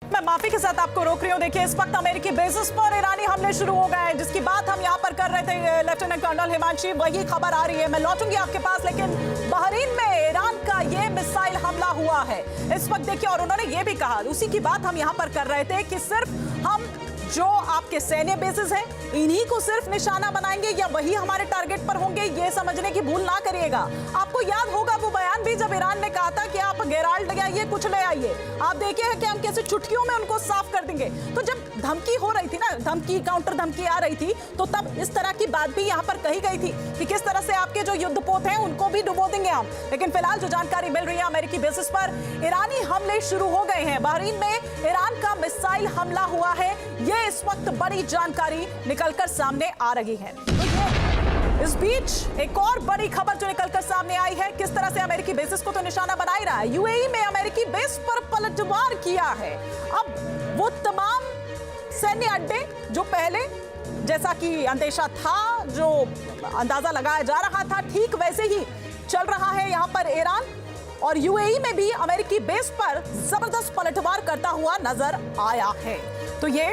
मैं माफी के साथ आपको रोक रही हूँ। देखिए, इस वक्त अमेरिकी बेसिस पर ईरानी हमले शुरू हो गए हैं, जिसकी बात हम यहाँ पर कर रहे थे लेफ्टिनेंट कर्नल हिमांशी, वही खबर आ रही है। मैं लौटूंगी आपके पास, लेकिन बहरीन में ईरान का ये मिसाइल हमला हुआ है इस वक्त। देखिए, और उन्होंने ये भी कहा, उसी की बात हम यहाँ पर कर रहे थे कि सिर्फ हम जो आपके सैन्य बेसिस हैं इन्हीं को सिर्फ निशाना बनाएंगे या वही हमारे टारगेट पर होंगे, ये समझने की भूल ना करिएगा। आपको याद होगा वो बयान भी, जब ईरान ने कहा था कि आप गेराल्ड ले आइए, कुछ ले आइए, आप देखिए कि हम कैसे चुटकियों में उनको साफ कर देंगे। तो जब धमकी हो रही थी ना, धमकी काउंटर धमकी आ रही थी, तो तब इस तरह की बात भी यहाँ पर कही गई थी कि किस तरह से आपके जो युद्धपोत हैं उनको भी डुबो देंगे हम। लेकिन फिलहाल जो जानकारी मिल रही है, अमेरिकी बेसिस पर ईरानी हमले शुरू हो गए हैं। बहरीन में ईरान का मिसाइल हमला हुआ है, ये इस वक्त बड़ी जानकारी निकलकर सामने आ रही है। तो इस बीच एक और बड़ी खबर जो निकलकर सामने आई है, किस तरह से अमेरिकी बेसिस को तो निशाना बना ही रहा है, यूएई में अमेरिकी बेस पर पलटवार किया है। अब वो तमाम सैन्य अड्डे जो पहले जैसा कि अंदेशा था, जो अंदाजा लगाया जा रहा था, ठीक वैसे ही चल रहा है यहाँ पर ईरान। और यूएई में भी अमेरिकी बेस पर जबरदस्त पलटवार करता हुआ नजर आया है। तो ये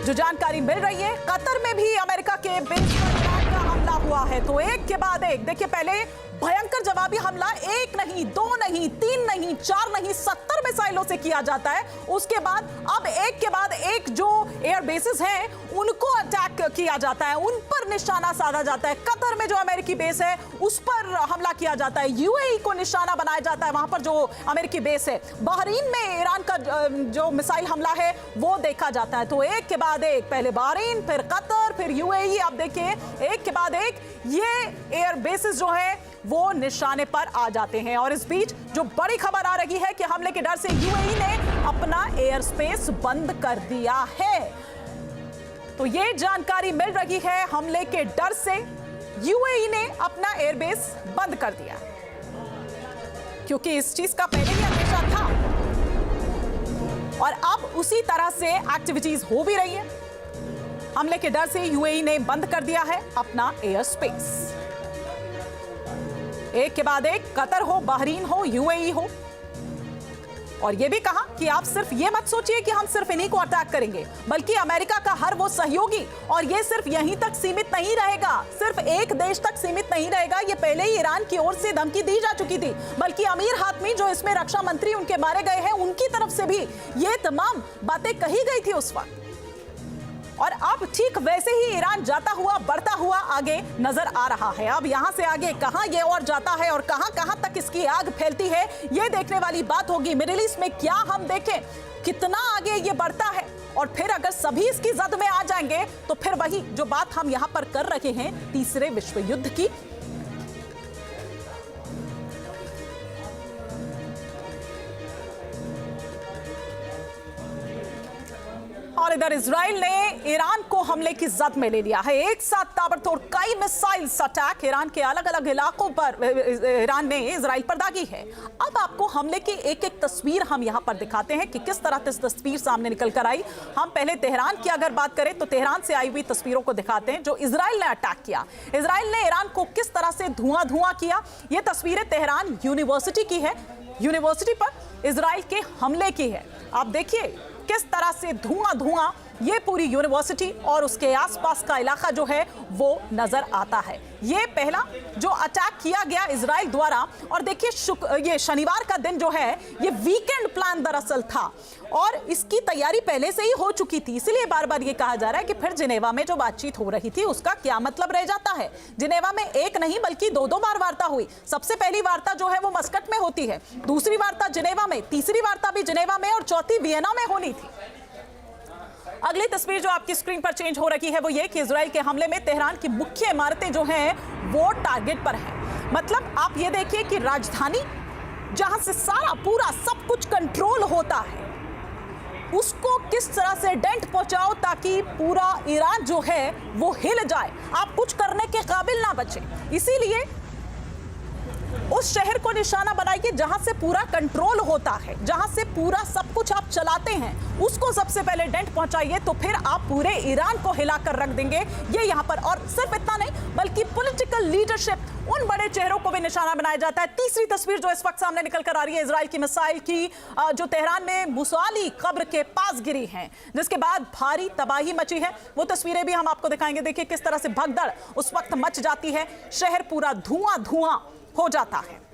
जो जानकारी मिल रही है, कतर में भी अमेरिका के बेस पर ईरान का हमला हुआ है। तो एक के बाद एक, देखिए, पहले भयंकर जवाबी हमला एक नहीं, दो नहीं, तीन नहीं, चार नहीं, 70 मिसाइलों से किया जाता है। उसके बाद अब एक के बाद एक जो एयर बेसिस हैं उनको अटैक किया जाता है, उन पर निशाना साधा जाता है। कतर में जो अमेरिकी बेस है उस पर हमला किया जाता है, यूएई को निशाना बनाया जाता है, वहां पर जो अमेरिकी बेस है। बहरीन में ईरान का जो मिसाइल हमला है वो देखा जाता है। तो एक के बाद एक, पहले बहरीन, फिर कतर, फिर यूएई। अब देखिए, एक के बाद एक ये एयर बेसिस जो है वो निशाने पर आ जाते हैं। और इस बीच जो बड़ी खबर आ रही है कि हमले के डर से यूएई ने अपना एयर स्पेस बंद कर दिया है। तो ये जानकारी मिल रही है, हमले के डर से यूएई ने अपना एयरबेस बंद कर दिया, क्योंकि इस चीज का पहले ही अंदेशा था और अब उसी तरह से एक्टिविटीज हो भी रही है। हमले के डर से यूएई ने बंद कर दिया है अपना एयर स्पेस। एक के बाद एक, कतर हो, बहरीन हो, यूएई हो। और यह भी कहा कि आप सिर्फ ये मत सोचिए कि हम सिर्फ इन्हीं को अटैक करेंगे, बल्कि अमेरिका का हर वो सहयोगी, और ये सिर्फ यहीं तक सीमित नहीं रहेगा, सिर्फ एक देश तक सीमित नहीं रहेगा। ये पहले ही ईरान की ओर से धमकी दी जा चुकी थी, बल्कि अमीर हातमी जो इसमें रक्षा मंत्री उनके मारे गए हैं, उनकी तरफ से भी ये तमाम बातें कही गई थी उस वक्त। और अब ठीक वैसे ही ईरान जाता हुआ, बढ़ता हुआ आगे नजर आ रहा है। अब यहां से आगे कहां ये और जाता है और कहां तक इसकी आग फैलती है, ये देखने वाली बात होगी। मिडिल ईस्ट में क्या हम देखें, कितना आगे ये बढ़ता है, और फिर अगर सभी इसकी जद में आ जाएंगे तो फिर वही जो बात हम यहां पर कर रहे हैं, तीसरे विश्व युद्ध की। और इधर इजराइल ने ईरान को हमले की जद में ले लिया है। एक साथ ताबड़तोड़ कई मिसाइल्स अटैक ईरान के अलग अलग इलाकों पर ईरान ने इजराइल पर दागी है। अब आपको हमले की एक एक तस्वीर हम यहां पर दिखाते हैं कि किस तरह से तस्वीर सामने निकल कर आई। हम पहले तेहरान की अगर बात करें तो तेहरान से आई हुई तस्वीरों को दिखाते हैं, जो इजराइल ने अटैक किया। इजराइल ने ईरान को किस तरह से धुआं किया, ये तस्वीरें तेहरान यूनिवर्सिटी की है, यूनिवर्सिटी पर इजराइल के हमले की है। आप देखिए किस तरह से धुआं ये पूरी यूनिवर्सिटी और उसके आसपास का इलाका जो है वो नजर आता है। ये पहला जो अटैक किया गया इजराइल द्वारा। और देखिए, ये शनिवार का दिन जो है ये वीकेंड प्लान दरअसल था और इसकी तैयारी पहले से ही हो चुकी थी। इसलिए बार बार ये कहा जा रहा है कि फिर जिनेवा में जो बातचीत हो रही थी उसका क्या मतलब रह जाता है। जिनेवा में एक नहीं बल्कि दो बार वार्ता हुई। सबसे पहली वार्ता जो है वो मस्कट में होती है, दूसरी वार्ता जिनेवा में, तीसरी वार्ता भी जिनेवा में और चौथी वियना में होनी थी। अगली तस्वीर जो आपकी स्क्रीन पर चेंज हो रही है वो ये कि इजराइल के हमले में तेहरान की मुख्य इमारतें जो हैं वो टारगेट पर हैं। मतलब आप ये देखिए कि राजधानी जहां से सारा पूरा सब कुछ कंट्रोल होता है, उसको किस तरह से डेंट पहुंचाओ ताकि पूरा ईरान जो है वो हिल जाए, आप कुछ करने के काबिल ना बचे। इसीलिए उस शहर को निशाना बनाइए जहां से पूरा कंट्रोल होता है, जहां से पूरा सब कुछ आप चलाते हैं, उसको सबसे पहले डेंट पहुंचाइए, तो फिर आप पूरे ईरान को हिलाकर रख देंगे। ये यहां पर, और सिर्फ इतना नहीं बल्कि पॉलिटिकल लीडरशिप, उन बड़े चेहरों को भी निशाना बनाया जाता है। तीसरी तस्वीर जो इस वक्त सामने निकल कर आ रही है इजराइल की मिसाइल की, जो तेहरान में मुसाली कब्र के पास गिरी है, जिसके बाद भारी तबाही मची है। वो तस्वीरें भी हम आपको दिखाएंगे। देखिए किस तरह से भगदड़ उस वक्त मच जाती है, शहर पूरा धुआं धुआं हो जाता है।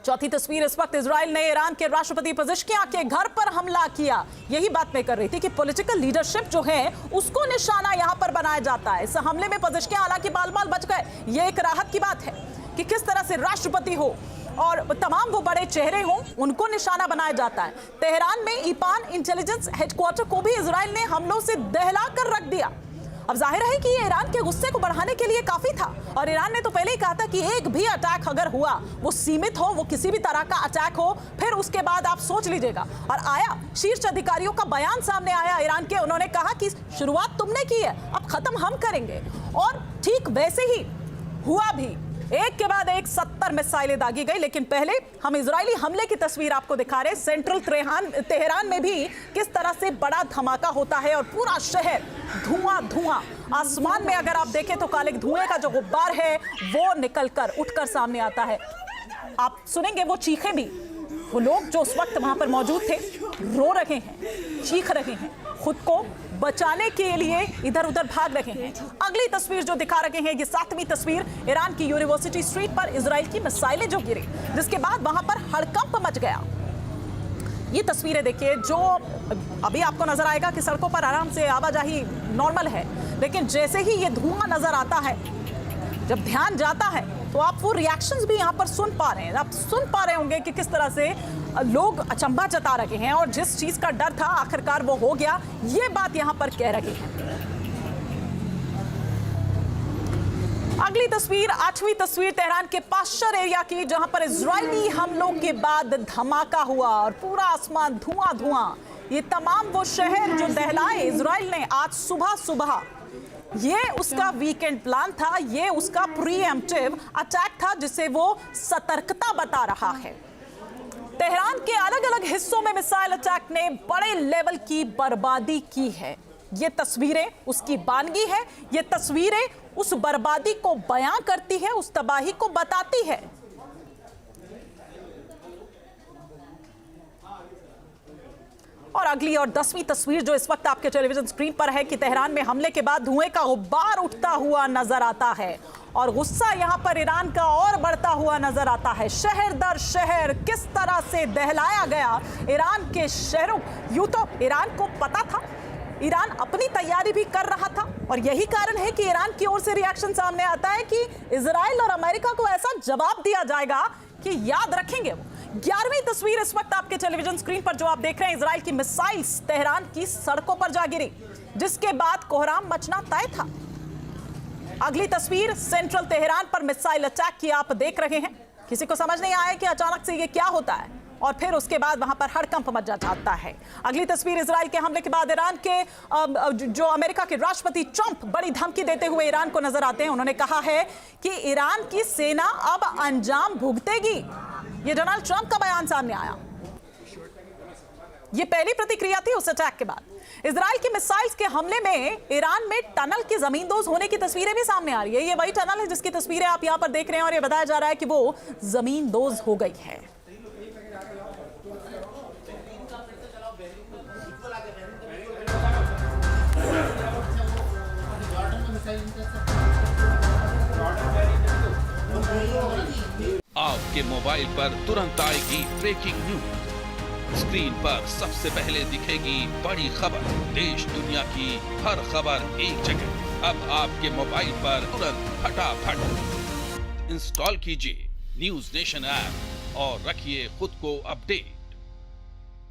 चौथी तस्वीर, इस वक्त इजराइल ने ईरान के राष्ट्रपति पेजेश्कियां के घर पर हमला किया। यही बात मैं कर रही थी कि पॉलिटिकल लीडरशिप जो है उसको निशाना यहां पर बनाया जाता है। इस हमले में पेजेश्कियां हालांकि बाल बाल बच गए। ये एक राहत की बात है कि किस तरह से राष्ट्रपति हो और तमाम वो बड़े चेहरे हों, उनको निशाना बनाया जाता है। तेहरान में ईपान इंटेलिजेंस हेडक्वार्टर को भी इजराइल ने हमलों से दहला कर रख दिया। अब जाहिर है कि ये ईरान के गुस्से को बढ़ाने के लिए काफी था, और ईरान ने तो पहले ही कहा था कि एक भी अटैक अगर हुआ, वो सीमित हो, वो किसी भी तरह का अटैक हो, फिर उसके बाद आप सोच लीजिएगा। और आया शीर्ष अधिकारियों का बयान सामने आया ईरान के, उन्होंने कहा कि शुरुआत तुमने की है, अब खत्म हम करेंगे। और ठीक वैसे ही हुआ भी, एक के बाद एक 70 मिसाइलें दागी गई। लेकिन पहले हम इजरायली हमले की तस्वीर आपको दिखा रहे हैं। सेंट्रल तेहरान में भी किस तरह से बड़ा धमाका होता है और पूरा शहर धुआं धुआं। आसमान में अगर आप देखें तो काले धुएं का जो गुब्बार है वो निकलकर उठकर सामने आता है। आप सुनेंगे वो चीखें भी, वो लोग जो उस वक्त वहां पर मौजूद थे रो रहे हैं, चीख रहे हैं, खुद को बचाने के लिए इधर उधर भाग रहे हैं। अगली तस्वीर जो दिखा रहे हैं, ये 7वीं तस्वीर, ईरान की यूनिवर्सिटी स्ट्रीट पर इजराइल की मिसाइलें जो गिरी, जिसके बाद वहां पर हड़कंप मच गया। ये तस्वीरें देखिए, जो अभी आपको नजर आएगा कि सड़कों पर आराम से आवाजाही नॉर्मल है, लेकिन जैसे ही ये धुआं नजर आता है, जब ध्यान जाता है, तो आप वो रिएक्शंस भी यहाँ पर सुन पा रहे हैं। आप सुन पा रहे होंगे कि किस तरह से लोग अचंभा जता रहे हैं, और जिस चीज का डर था आखिरकार वो हो गया, ये बात यहाँ पर कह रहे हैं। अगली तस्वीर, 8वीं तस्वीर, तेहरान के पाश्चर एरिया की, जहां पर इजरायली हमलों के बाद धमाका हुआ और पूरा आसमान धुआं धुआं। ये तमाम वो शहर जो दहलाए इजराइल ने आज सुबह सुबह, ये उसका वीकेंड प्लान था, ये उसका प्रीएम्प्टिव अटैक था, जिसे वो सतर्कता बता रहा है। तेहरान के अलग अलग हिस्सों में मिसाइल अटैक ने बड़े लेवल की बर्बादी की है। ये तस्वीरें उसकी बानगी है, ये तस्वीरें उस बर्बादी को बयां करती है, उस तबाही को बताती है। और अगली और 10वीं तस्वीर जो इस वक्त आपके टेलीविजन स्क्रीन पर है कि तेहरान में हमले के बाद धुएं का गुब्बार उठता हुआ नजर आता है, और गुस्सा यहां पर ईरान का और बढ़ता हुआ नजर आता है। शहर दर शहर किस तरह से दहलाया गया ईरान के शहरों। यूं तो ईरान को पता था, ईरान अपनी तैयारी भी कर रहा था, और यही कारण है कि ईरान की ओर से रिएक्शन सामने आता है कि इजराइल और अमेरिका को ऐसा जवाब दिया जाएगा कि याद रखेंगे वो। 11वीं तस्वीर इस वक्त आपके टेलीविजन स्क्रीन पर जो आप देख रहे हैं, इजराइल की मिसाइल्स तेहरान की सड़कों पर जा गिरी, जिसके बाद कोहराम मचना तय था। अगली तस्वीर, सेंट्रल तेहरान पर मिसाइल अटैक की आप देख रहे हैं। किसी को समझ नहीं आया कि अचानक से ये क्या होता है, और फिर उसके बाद वहां पर हड़कंप मच जाता है। अगली तस्वीर, इजराइल के हमले के बाद ईरान के जो अमेरिका के राष्ट्रपति ट्रंप बड़ी धमकी देते हुए ईरान को नजर आते हैं। उन्होंने कहा है कि ईरान की सेना अब अंजाम भुगतेगी। ये डोनाल्ड ट्रंप का बयान सामने आया। ये पहली प्रतिक्रिया थी उस अटैक के बाद। इजराइल की मिसाइल्स के हमले में ईरान में टनल के जमींदोज होने की तस्वीरें भी सामने आ रही है। ये वही टनल है जिसकी तस्वीरें आप यहां पर देख रहे हैं, और ये बताया जा रहा है कि वो जमींदोज हो गई है। आपके मोबाइल पर तुरंत आएगी ब्रेकिंग न्यूज। स्क्रीन पर सबसे पहले दिखेगी बड़ी खबर, देश दुनिया की हर खबर एक जगह। अब आपके मोबाइल पर तुरंत फटाफट इंस्टॉल कीजिए न्यूज नेशन ऐप और रखिए खुद को अपडेट।